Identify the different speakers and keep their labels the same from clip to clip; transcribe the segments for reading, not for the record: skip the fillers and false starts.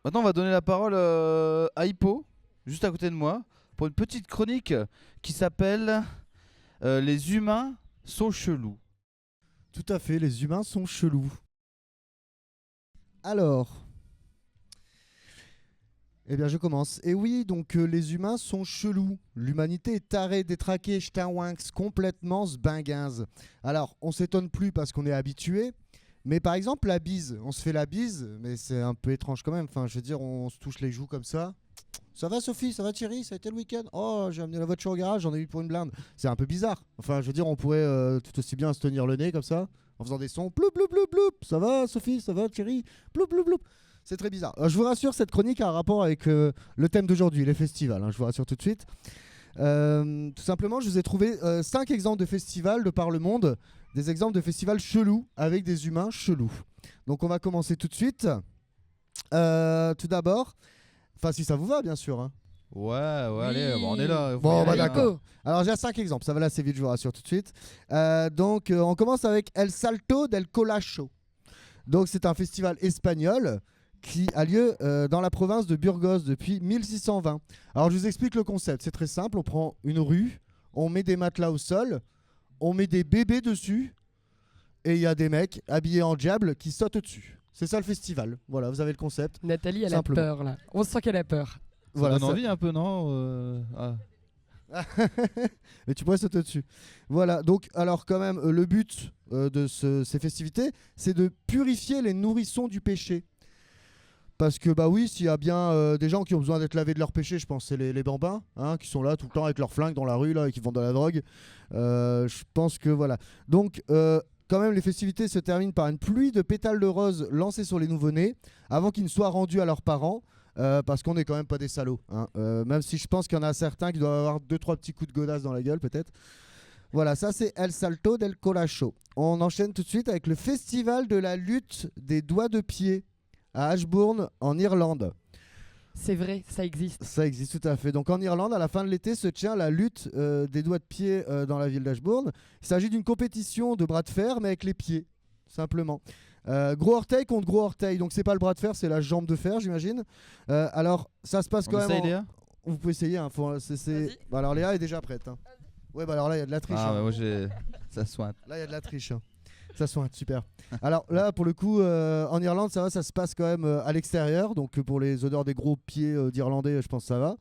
Speaker 1: Maintenant, on va donner la parole à Hippo, juste à côté de moi, pour une petite chronique qui s'appelle Les humains sont chelous.
Speaker 2: Tout à fait, les humains sont chelous. Alors, eh bien je commence. Et oui, donc les humains sont chelous. L'humanité est tarée, détraquée, ch'tawinx, complètement sbinguinze. Alors, on s'étonne plus parce qu'on est habitué. Mais par exemple, la bise, on se fait la bise, mais c'est un peu étrange quand même. Enfin, je veux dire, on se touche les joues comme ça. Ça va Sophie, ça va Thierry, ça a été le week-end. Oh, j'ai amené la voiture au garage, j'en ai eu pour une blinde. C'est un peu bizarre. Enfin, je veux dire, on pourrait tout aussi bien se tenir le nez comme ça, en faisant des sons. Ploup, ploup, ploup, ploup. Ça va Sophie, ça va Thierry. Ploup, ploup, ploup. C'est très bizarre. Je vous rassure, cette chronique a un rapport avec le thème d'aujourd'hui, les festivals. Je vous rassure tout de suite. Tout simplement, je vous ai trouvé 5 exemples de festivals de par le monde, des exemples de festivals chelous avec des humains chelous. Donc, on va commencer tout de suite. Tout d'abord, enfin, si ça vous va, bien sûr.
Speaker 1: Ouais, ouais,
Speaker 3: Oui.
Speaker 1: allez, bon, on est là. faut y
Speaker 2: Bon, bah
Speaker 1: aller, hein.
Speaker 2: d'accord. Alors, j'ai 5 exemples. Ça va là assez vite, je vous rassure tout de suite. Donc, on commence avec El Salto del Colacho. Donc, c'est un festival espagnol qui a lieu dans la province de Burgos depuis 1620. Alors, je vous explique le concept. C'est très simple. On prend une rue, on met des matelas au sol, on met des bébés dessus, et il y a des mecs habillés en diable qui sautent dessus. C'est ça le festival. Voilà, vous avez le concept.
Speaker 3: Nathalie, elle
Speaker 2: Simplement.
Speaker 3: a peur là. On sent qu'elle a peur.
Speaker 1: Ça
Speaker 2: Voilà,
Speaker 1: donne
Speaker 2: ça-
Speaker 1: envie un peu, non
Speaker 2: Mais tu pourrais sauter dessus. Voilà, donc alors quand même, le but de ces festivités, c'est de purifier les nourrissons du péché. Parce que bah oui, s'il y a bien des gens qui ont besoin d'être lavés de leur péché, je pense que c'est les bambins, qui sont là tout le temps avec leurs flingues dans la rue là, et qui vendent de la drogue. Je pense que voilà. Donc quand même, les festivités se terminent par une pluie de pétales de rose lancés sur les nouveau-nés avant qu'ils ne soient rendus à leurs parents. Parce qu'on n'est quand même pas des salauds. Même si je pense qu'il y en a certains qui doivent avoir 2-3 petits coups de godasse dans la gueule, peut-être. Voilà, ça c'est El Salto del Colacho. On enchaîne tout de suite avec le festival de la lutte des doigts de pied à Ashbourne, en Irlande.
Speaker 3: C'est vrai, ça existe.
Speaker 2: Ça existe tout à fait. Donc en Irlande, à la fin de l'été, se tient la lutte des doigts de pied dans la ville d'Ashbourne. Il s'agit d'une compétition de bras de fer, mais avec les pieds, simplement. Gros orteil contre gros orteil. Donc c'est pas le bras de fer, c'est la jambe de fer, j'imagine. Alors ça se passe
Speaker 1: On
Speaker 2: quand
Speaker 1: essaye,
Speaker 2: même.
Speaker 1: Léa
Speaker 2: Vous pouvez essayer.
Speaker 3: Vas-y.
Speaker 2: Bah, alors Léa est déjà prête. Ouais, bah alors là, il y a de la triche.
Speaker 1: Ah, ouais, moi j'ai. Ça sointe.
Speaker 2: Là, il y a de la triche. Ça sointe, super. Alors là, pour le coup, en Irlande, ça va, ça se passe quand même à l'extérieur. Donc pour les odeurs des gros pieds d'Irlandais, je pense que ça va.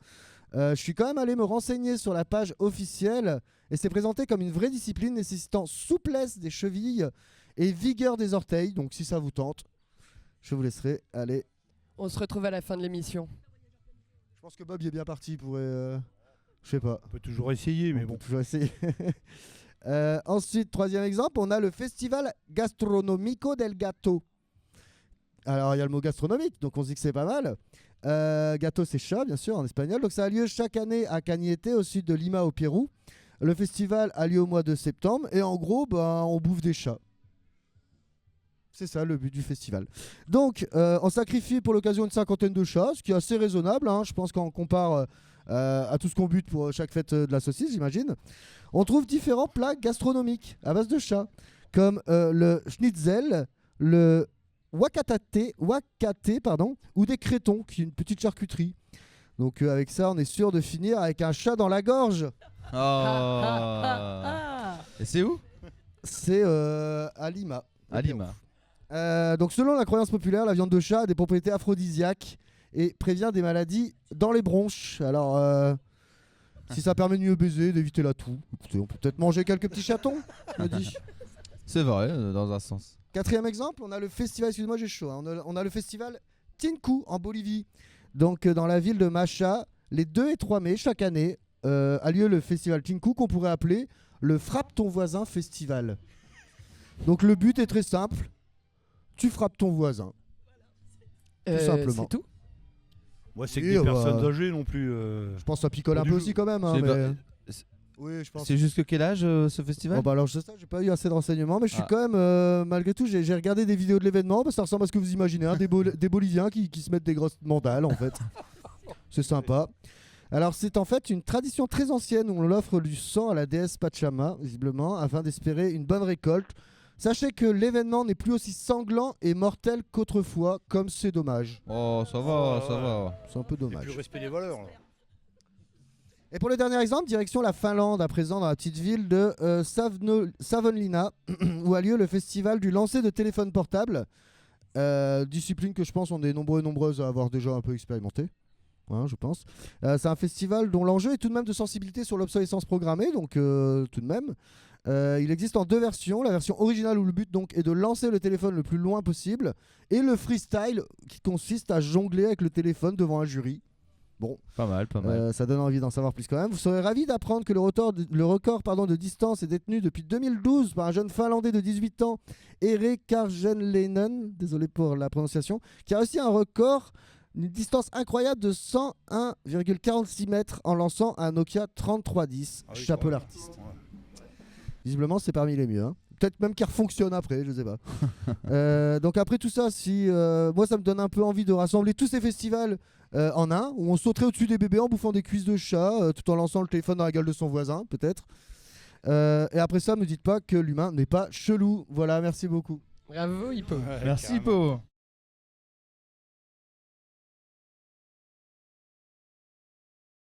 Speaker 2: Je suis quand même allé me renseigner sur la page officielle et c'est présenté comme une vraie discipline nécessitant souplesse des chevilles et vigueur des orteils. Donc si ça vous tente, je vous laisserai aller.
Speaker 3: On se retrouve à la fin de l'émission.
Speaker 2: Je pense que Bob y est bien parti. Il pourrait. Je sais pas.
Speaker 4: On peut toujours essayer, mais
Speaker 2: On
Speaker 4: bon.
Speaker 2: peut toujours essayer. Ensuite, troisième exemple, on a le Festival Gastronomico del Gato. Alors, il y a le mot gastronomique, donc on se dit que c'est pas mal. Gato, c'est chat, bien sûr, en espagnol. Donc, ça a lieu chaque année à Cañete, au sud de Lima, au Pérou. Le festival a lieu au mois de septembre. Et en gros, ben, on bouffe des chats. C'est ça le but du festival. Donc, on sacrifie pour l'occasion une cinquantaine de chats, ce qui est assez raisonnable. Je pense qu'on compare à tout ce qu'on bute pour chaque fête de la saucisse, j'imagine. On trouve différents plats gastronomiques à base de chats, comme le schnitzel, le wakate, pardon, ou des crétons, qui est une petite charcuterie. Donc avec ça, on est sûr de finir avec un chat dans la gorge.
Speaker 1: Oh.
Speaker 3: Ah.
Speaker 1: Et c'est où
Speaker 2: C'est à Lima.
Speaker 1: À Lima.
Speaker 2: Donc selon la croyance populaire, la viande de chat a des propriétés aphrodisiaques et prévient des maladies dans les bronches. Alors si ça permet de mieux baiser, d'éviter la toux, écoutez, on peut peut-être manger quelques petits chatons, je me dis.
Speaker 1: C'est vrai, dans un sens.
Speaker 2: Quatrième exemple, on a le festival, excuse-moi j'ai chaud, on a le festival Tinku en Bolivie. Donc dans la ville de Macha, les 2 et 3 mai chaque année a lieu le festival Tinku qu'on pourrait appeler le Frappe ton voisin festival. Donc le but est très simple, tu frappes ton voisin. simplement.
Speaker 3: C'est tout.
Speaker 4: Moi, c'est que
Speaker 2: Oui,
Speaker 4: des
Speaker 2: bah,
Speaker 4: personnes âgées non plus.
Speaker 2: Je pense que ça picole
Speaker 4: Pas
Speaker 2: un
Speaker 4: du
Speaker 2: peu
Speaker 4: tout.
Speaker 2: aussi quand même.
Speaker 1: C'est
Speaker 2: Mais...
Speaker 1: pas-
Speaker 2: Oui, je pense.
Speaker 1: C'est jusque quel âge ce festival
Speaker 2: Bon, bah alors je sais ça, j'ai pas eu assez de renseignements, mais je suis
Speaker 1: Ah.
Speaker 2: quand même, malgré tout, j'ai regardé des vidéos de l'événement, ça ressemble à ce que vous imaginez, des Boliviens qui se mettent des grosses mandales en fait. C'est sympa. Alors c'est en fait une tradition très ancienne où on offre du sang à la déesse Pachama, visiblement, afin d'espérer une bonne récolte. Sachez que l'événement n'est plus aussi sanglant et mortel qu'autrefois, comme c'est dommage.
Speaker 1: Oh, ça va, ça va.
Speaker 2: C'est un peu
Speaker 4: Et puis
Speaker 2: dommage.
Speaker 4: le respect des valeurs. là.
Speaker 2: Et pour le dernier exemple, direction la Finlande, à présent dans la petite ville de Savonlinna, où a lieu le festival du lancer de téléphones portables. Discipline que je pense on est nombreux et nombreuses à avoir déjà un peu expérimenté. Hein, je pense. C'est un festival dont l'enjeu est tout de même de sensibilité sur l'obsolescence programmée, donc tout de même. Il existe en 2 versions. La version originale où le but donc est de lancer le téléphone le plus loin possible, et le freestyle qui consiste à jongler avec le téléphone devant un jury. Bon,
Speaker 1: Pas mal, pas mal.
Speaker 2: ça donne envie d'en savoir plus quand même. Vous serez ravis d'apprendre que le record de distance est détenu depuis 2012 par un jeune Finlandais de 18 ans, Ere Karjenleinen, désolé pour la prononciation, qui a réussi un record, une distance incroyable de 101,46 mètres en lançant un Nokia 3310.
Speaker 4: Ah oui,
Speaker 2: Chapeau
Speaker 4: quand même.
Speaker 2: l'artiste.
Speaker 4: Ouais.
Speaker 2: Visiblement, c'est parmi les mieux. Hein. Peut-être même qu'il refonctionne après, je sais pas. Donc après tout ça, moi ça me donne un peu envie de rassembler tous ces festivals en un, où on sauterait au-dessus des bébés en bouffant des cuisses de chat, tout en lançant le téléphone dans la gueule de son voisin, peut-être. Et après ça, me dites pas que l'humain n'est pas chelou. Voilà, merci beaucoup.
Speaker 3: Bravo, Hippo.
Speaker 4: Ouais,
Speaker 1: Merci,
Speaker 4: carrément.
Speaker 1: Po.